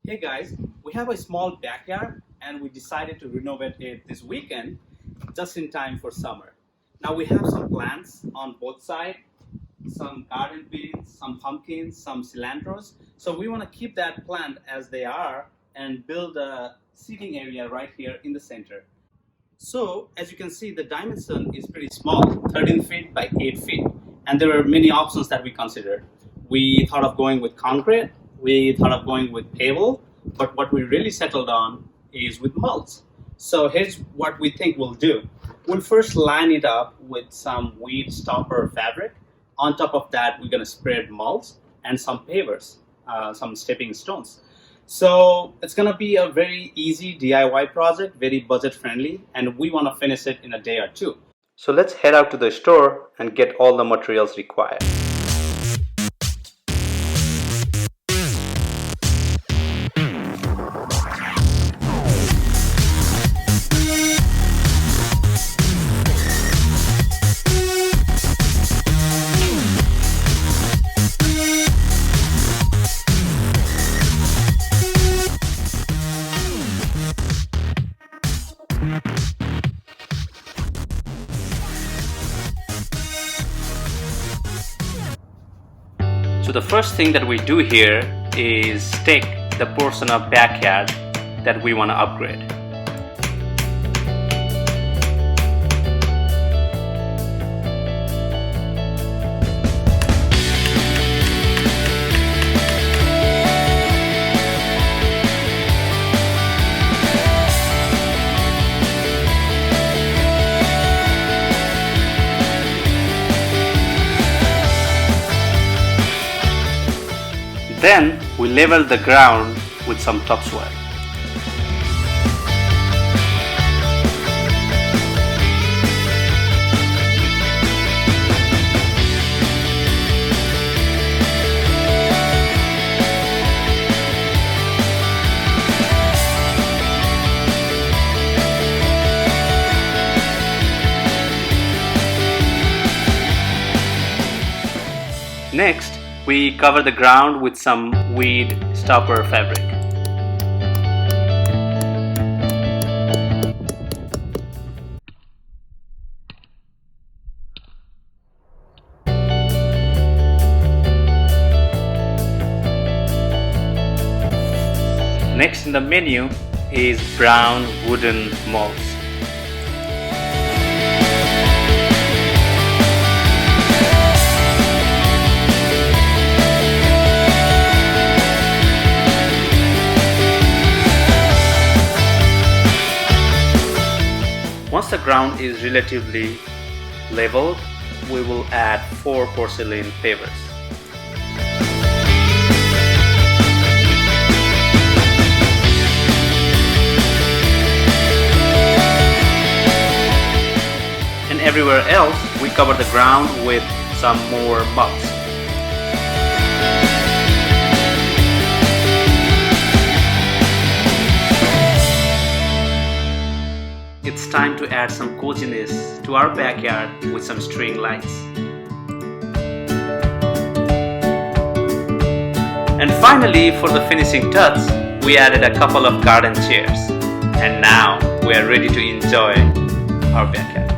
Hey guys, we have a small backyard and we decided to renovate it this weekend just in time for summer. Now we have some plants on both sides, some garden beans, some pumpkins, some cilantros. So we want to keep that plant as they are and build a seating area right here in the center. So as you can see, the dimension is pretty small, 13 feet by 8 feet. And there were many options that we considered. We thought of going with concrete, we thought of going with pebble, but what we really settled on is with mulch. So here's what we think we'll do. We'll first line it up with some weed stopper fabric. On top of that, we're gonna spread mulch and some pavers, some stepping stones. So it's gonna be a very easy DIY project, very budget friendly, and we wanna finish it in a day or two. So let's head out to the store and get all the materials required. So the first thing that we do here is stake the portion of backyard that we want to upgrade. Then we level the ground with some topsoil. Next, we cover the ground with some weed stopper fabric. Next in the menu is brown wooden mulch. Once the ground is relatively leveled, we will add 4 porcelain pavers. And everywhere else, we cover the ground with some more mulch. It's time to add some coziness to our backyard with some string lights. And finally, for the finishing touch, we added a couple of garden chairs. And now we are ready to enjoy our backyard.